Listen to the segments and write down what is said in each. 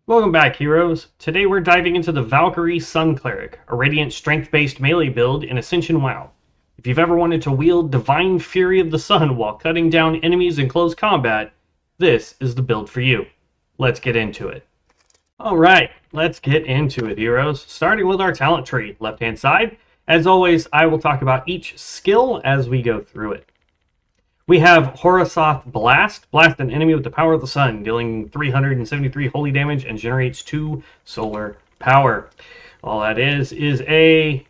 Welcome back, heroes. Today we're diving into the Valkyrie Sun Cleric, a radiant strength-based melee build in Ascension WoW. If you've ever wanted to wield Divine Fury of the Sun while cutting down enemies in close combat, this is the build for you. Let's get into it. Alright, let's get into it, heroes. Starting with our talent tree, left-hand side. As always, I will talk about each skill as we go through it. We have Horosoth Blast. Blast an enemy with the power of the sun, dealing 373 holy damage and generates 2 solar power. All that is a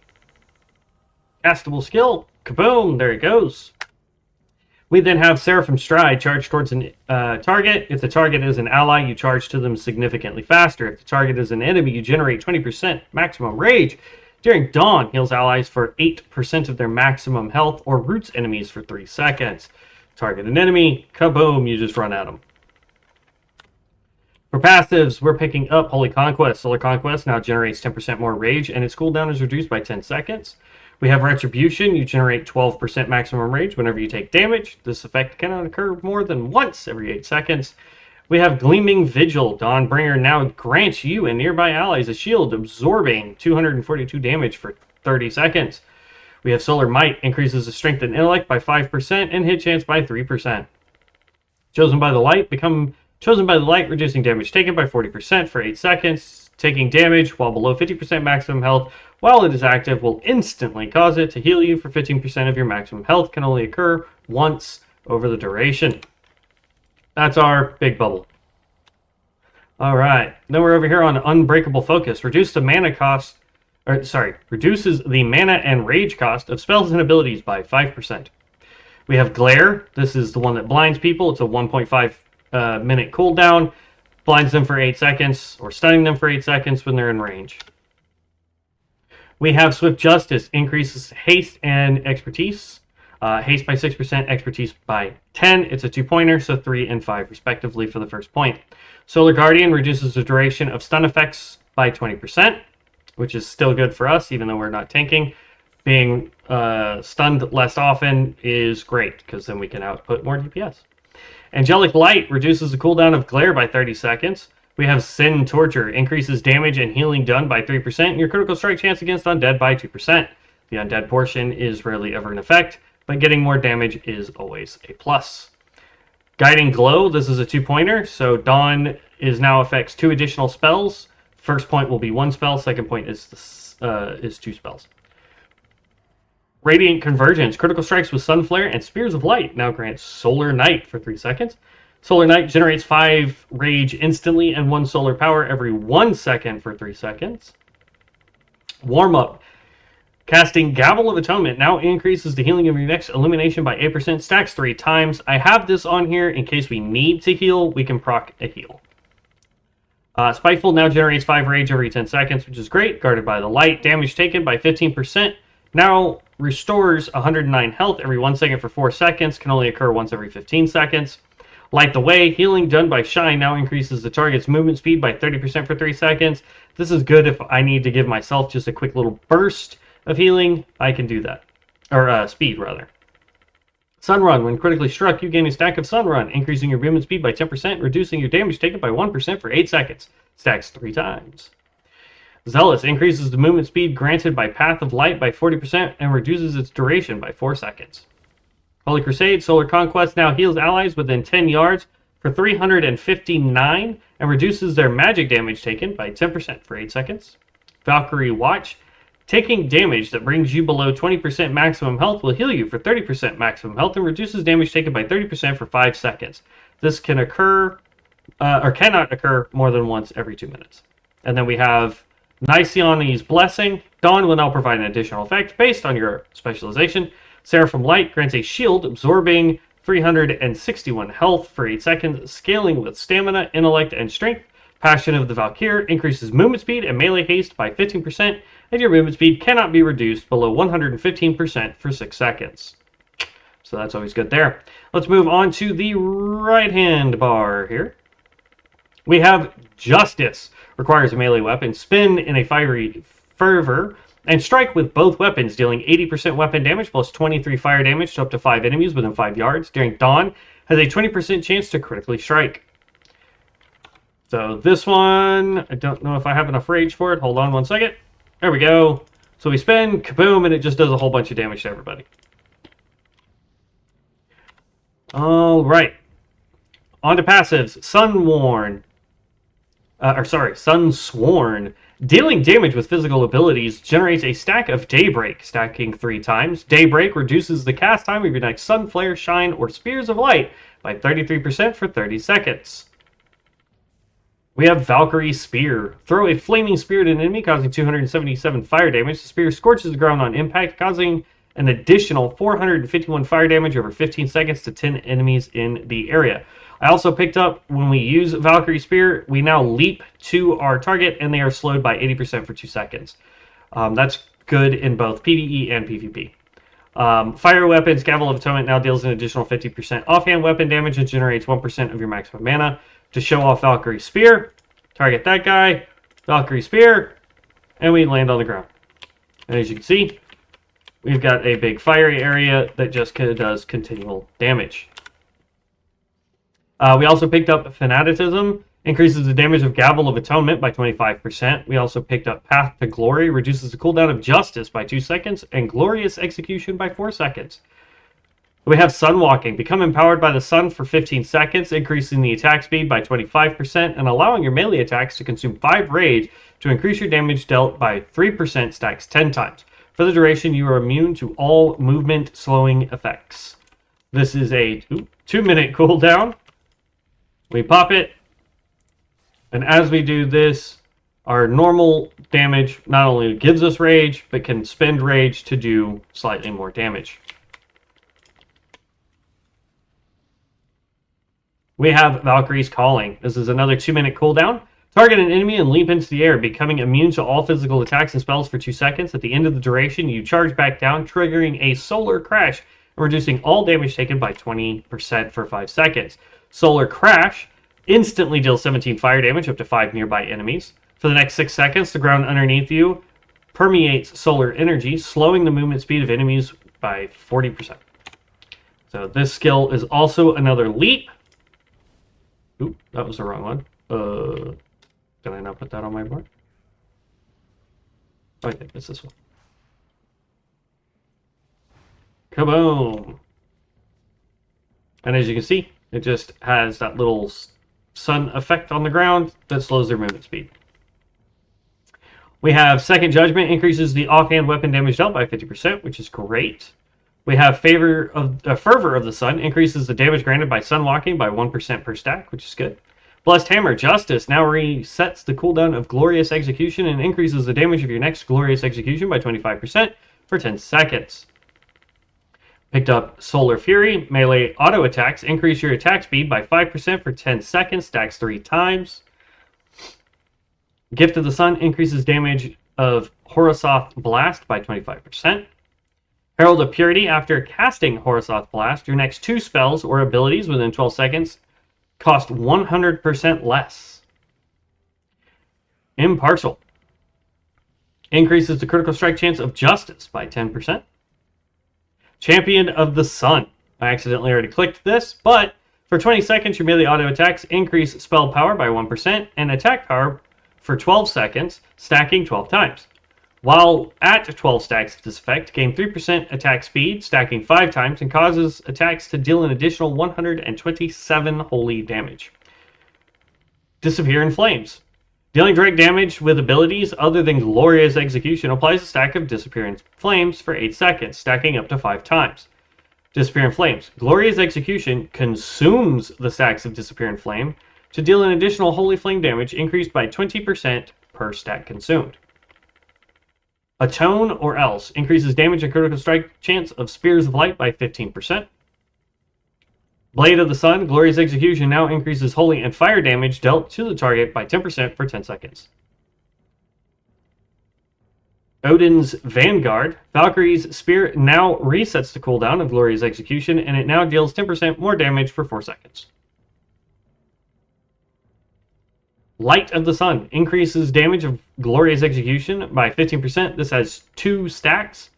castable skill. Kaboom! There it goes. We then have Seraphim Stride. Charge towards a target. If the target is an ally, you charge to them significantly faster. If the target is an enemy, you generate 20% maximum rage. During Dawn, heals allies for 8% of their maximum health or roots enemies for 3 seconds. Target an enemy, kaboom, you just run at them. For passives, we're picking up Holy Conquest. Solar Conquest now generates 10% more rage, and its cooldown is reduced by 10 seconds. We have Retribution. You generate 12% maximum rage whenever you take damage. This effect cannot occur more than once every 8 seconds. We have Gleaming Vigil. Dawnbringer now grants you and nearby allies a shield, absorbing 242 damage for 30 seconds. We have Solar Might, increases the strength and intellect by 5% and hit chance by 3%. Chosen by the Light, reducing damage taken by 40% for 8 seconds. Taking damage while below 50% maximum health while it is active will instantly cause it to heal you for 15% of your maximum health. Can only occur once over the duration. That's our big bubble. Alright, then we're over here on Unbreakable Focus. Reduces the mana and rage cost of spells and abilities by 5%. We have Glare. This is the one that blinds people. It's a 1.5 minute cooldown. Blinds them for 8 seconds, or stunning them for 8 seconds when they're in range. We have Swift Justice. Increases haste and expertise. Haste by 6%, expertise by 10. It's a 2-pointer, so 3 and 5 respectively for the first point. Solar Guardian reduces the duration of stun effects by 20%, which is still good for us, even though we're not tanking. Being stunned less often is great, because then we can output more DPS. Angelic Light reduces the cooldown of Glare by 30 seconds. We have Sin Torture. Increases damage and healing done by 3%, and your critical strike chance against undead by 2%. The undead portion is rarely ever an effect, but getting more damage is always a plus. Guiding Glow. This is a 2-pointer, so Dawn now affects 2 additional spells. First point will be 1 spell. Second point is 2 spells. Radiant Convergence. Critical strikes with Sun Flare and Spears of Light now grants Solar Knight for 3 seconds. Solar Knight generates 5 rage instantly and 1 solar power every 1 second for 3 seconds. Warm Up. Casting Gavel of Atonement now increases the healing of your next illumination by 8%. Stacks 3 times. I have this on here in case we need to heal. We can proc a heal. Spiteful now generates 5 rage every 10 seconds, which is great. Guarded by the Light. Damage taken by 15%. Now restores 109 health every 1 second for 4 seconds. Can only occur once every 15 seconds. Light the Way. Healing done by Shine now increases the target's movement speed by 30% for 3 seconds. This is good if I need to give myself just a quick little burst of healing. I can do that. Or speed, rather. Sunrun. When critically struck, you gain a stack of Sunrun, increasing your movement speed by 10%, reducing your damage taken by 1% for 8 seconds. Stacks 3 times. Zealous. Increases the movement speed granted by Path of Light by 40% and reduces its duration by 4 seconds. Holy Crusade. Solar Conquest now heals allies within 10 yards for 359 and reduces their magic damage taken by 10% for 8 seconds. Valkyrie Watch. Taking damage that brings you below 20% maximum health will heal you for 30% maximum health and reduces damage taken by 30% for 5 seconds. This can occur, or cannot occur, more than once every 2 minutes. And then we have Nycione's Blessing. Dawn will now provide an additional effect based on your specialization. Seraphim Light grants a shield absorbing 361 health for 8 seconds, scaling with stamina, intellect, and strength. Passion of the Valkyrie increases movement speed and melee haste by 15%, and your movement speed cannot be reduced below 115% for 6 seconds. So that's always good there. Let's move on to the right-hand bar here. We have Justice. requires a melee weapon. Spin in a fiery fervor and strike with both weapons, dealing 80% weapon damage plus 23 fire damage to up to 5 enemies within 5 yards. During dawn, has a 20% chance to critically strike. So this one, I don't know if I have enough rage for it. Hold on one second. There we go. So we spin, kaboom, and it just does a whole bunch of damage to everybody. All right. On to passives. Sunsworn. Dealing damage with physical abilities generates a stack of Daybreak, stacking 3 times. Daybreak reduces the cast time of your next Sun, Flare, Shine, or Spears of Light by 33% for 30 seconds. We have Valkyrie Spear. Throw a flaming spear at an enemy, causing 277 fire damage. The spear scorches the ground on impact, causing an additional 451 fire damage over 15 seconds to 10 enemies in the area. I also picked up, when we use Valkyrie Spear, we now leap to our target, and they are slowed by 80% for 2 seconds. That's good in both PvE and PvP. Fire weapons, Gavel of Atonement now deals an additional 50% offhand weapon damage and generates 1% of your maximum mana. To show off Valkyrie Spear, target that guy, Valkyrie Spear, and we land on the ground. And as you can see, we've got a big fiery area that just does continual damage. We also picked up Fanaticism, increases the damage of Gavel of Atonement by 25%. We also picked up Path to Glory, reduces the cooldown of Justice by 2 seconds, and Glorious Execution by 4 seconds. We have Sunwalking, become empowered by the sun for 15 seconds, increasing the attack speed by 25% and allowing your melee attacks to consume 5 rage to increase your damage dealt by 3%, stacks 10 times. For the duration, you are immune to all movement slowing effects. This is a 2-minute cooldown. We pop it, and as we do this, our normal damage not only gives us rage, but can spend rage to do slightly more damage. We have Valkyrie's Calling. This is another 2-minute cooldown. Target an enemy and leap into the air, becoming immune to all physical attacks and spells for 2 seconds. At the end of the duration, you charge back down, triggering a solar crash and reducing all damage taken by 20% for 5 seconds. Solar Crash instantly deals 17 fire damage up to 5 nearby enemies. For the next 6 seconds, the ground underneath you permeates solar energy, slowing the movement speed of enemies by 40%. So this skill is also another leap. Oop, that was the wrong one. Did I not put that on my board? Oh, I think it's this one. Kaboom! And as you can see, it just has that little sun effect on the ground that slows their movement speed. We have Second Judgment, increases the offhand weapon damage dealt by 50%, which is great. We have Fervor of the Sun, increases the damage granted by Sunwalking by 1% per stack, which is good. Blessed Hammer, Justice, now resets the cooldown of Glorious Execution and increases the damage of your next Glorious Execution by 25% for 10 seconds. Picked up Solar Fury, melee auto attacks, increase your attack speed by 5% for 10 seconds, stacks 3 times. Gift of the Sun increases damage of Horosoth Blast by 25%. Herald of Purity, after casting Horosoth Blast, your next 2 spells or abilities within 12 seconds cost 100% less. Impartial increases the critical strike chance of Justice by 10%. Champion of the Sun. I accidentally already clicked this, but for 20 seconds, your melee auto attacks increase spell power by 1% and attack power for 12 seconds, stacking 12 times. While at 12 stacks of this effect, gain 3% attack speed, stacking 5 times, and causes attacks to deal an additional 127 holy damage. Disappear in Flames. Dealing direct damage with abilities other than Glorious Execution applies a stack of Disappear in Flames for 8 seconds, stacking up to 5 times. Disappear in Flames. Glorious Execution consumes the stacks of Disappear in Flame to deal an additional Holy Flame damage increased by 20% per stack consumed. Atone or Else increases damage and critical strike chance of Spears of Light by 15%. Blade of the Sun, Glorious Execution now increases holy and fire damage dealt to the target by 10% for 10 seconds. Odin's Vanguard, Valkyrie's Spear now resets the cooldown of Glorious Execution, and it now deals 10% more damage for 4 seconds. Light of the Sun increases damage of Glorious Execution by 15%. This has 2 stacks.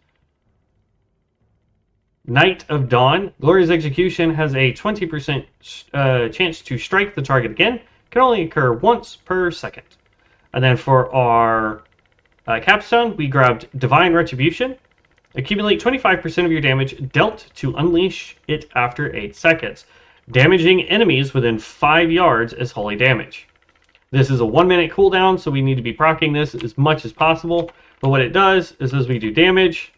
Night of Dawn. Glorious Execution has a 20% chance to strike the target again. Can only occur once per second. And then for our capstone, we grabbed Divine Retribution. Accumulate 25% of your damage dealt to unleash it after 8 seconds. Damaging enemies within 5 yards as holy damage. This is a 1-minute cooldown, so we need to be proccing this as much as possible. But what it does is as we do damage,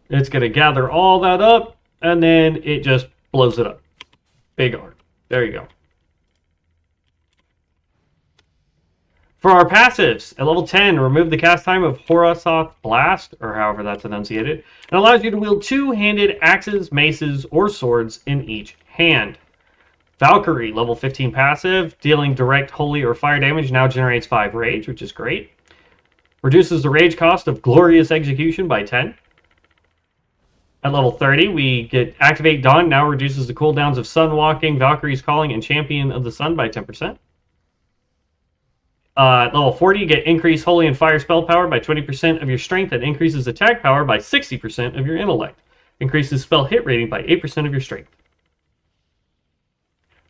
it's going to gather all that up, and then it just blows it up. Big art. There you go. For our passives, at level 10, remove the cast time of Horasoth Blast, or however that's enunciated, and allows you to wield 2-handed axes, maces, or swords in each hand. Valkyrie, level 15 passive, dealing direct holy or fire damage, now generates 5 rage, which is great. Reduces the rage cost of Glorious Execution by 10. At level 30, we get Activate Dawn, now reduces the cooldowns of Sun Walking, Valkyrie's Calling, and Champion of the Sun by 10%. At level 40, you get Increase Holy and Fire spell power by 20% of your strength and increases attack power by 60% of your intellect. Increases spell hit rating by 8% of your strength.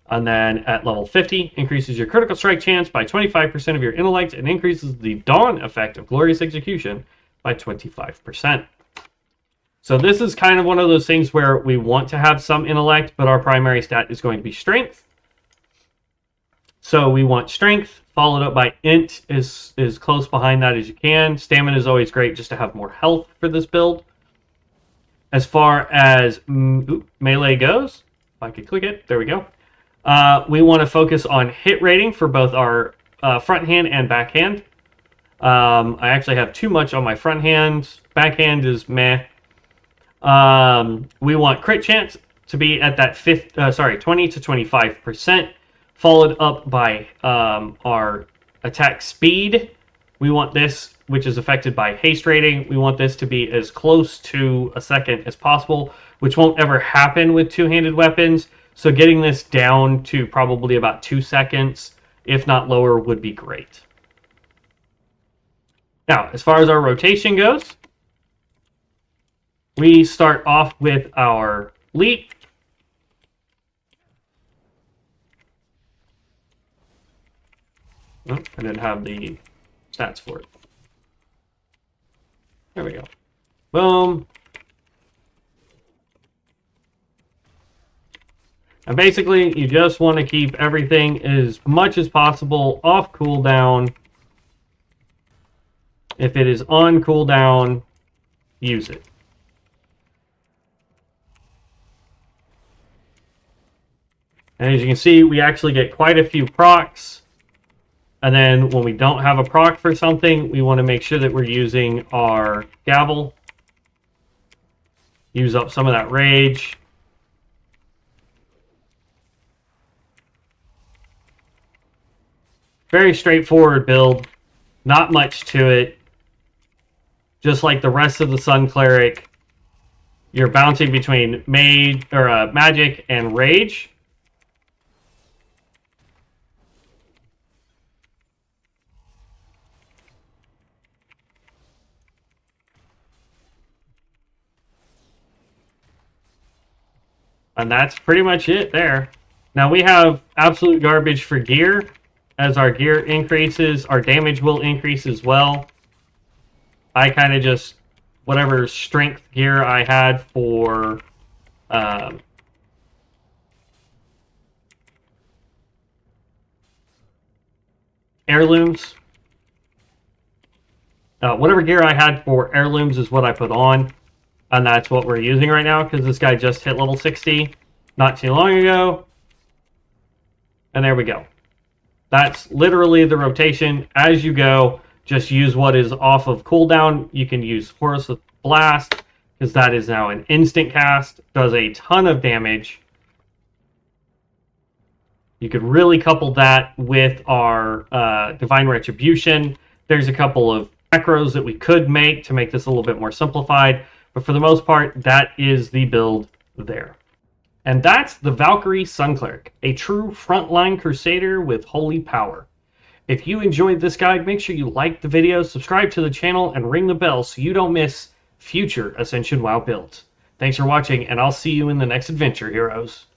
And then at level 50, increases your critical strike chance by 25% of your intellect and increases the Dawn effect of Glorious Execution by 25%. So this is kind of one of those things where we want to have some intellect, but our primary stat is going to be strength. So we want strength, followed up by int is close behind that as you can. Stamina is always great just to have more health for this build. As far as melee goes, if I could click it, there we go. We want to focus on hit rating for both our front hand and back hand. I actually have too much on my front hand. Back hand is meh. We want crit chance to be at that 20 to 25%. Followed up by our attack speed. We want this, which is affected by haste rating, we want this to be as close to a second as possible, which won't ever happen with two-handed weapons. So getting this down to probably about 2 seconds, if not lower, would be great. Now, as far as our rotation goes, we start off with our leap. Oh, I didn't have the stats for it. There we go. Boom. And basically, you just want to keep everything as much as possible off cooldown. If it is on cooldown, use it. And as you can see, we actually get quite a few procs. And then when we don't have a proc for something, we want to make sure that we're using our gavel. Use up some of that rage. Very straightforward build. Not much to it. Just like the rest of the Sun Cleric, you're bouncing between magic and rage. And that's pretty much it there. Now we have absolute garbage for gear. As our gear increases, our damage will increase as well. I kind of just, whatever strength gear I had for heirlooms. Whatever gear I had for heirlooms is what I put on. And that's what we're using right now, because this guy just hit level 60 not too long ago. And there we go. That's literally the rotation. As you go, just use what is off of cooldown. You can use Horasoth Blast, because that is now an instant cast. Does a ton of damage. You could really couple that with our Divine Retribution. There's a couple of macros that we could make to make this a little bit more simplified. But for the most part, that is the build there. And that's the Valkyrie Sun Cleric, a true frontline crusader with holy power. If you enjoyed this guide, make sure you like the video, subscribe to the channel, and ring the bell so you don't miss future Ascension WoW builds. Thanks for watching, and I'll see you in the next adventure, heroes.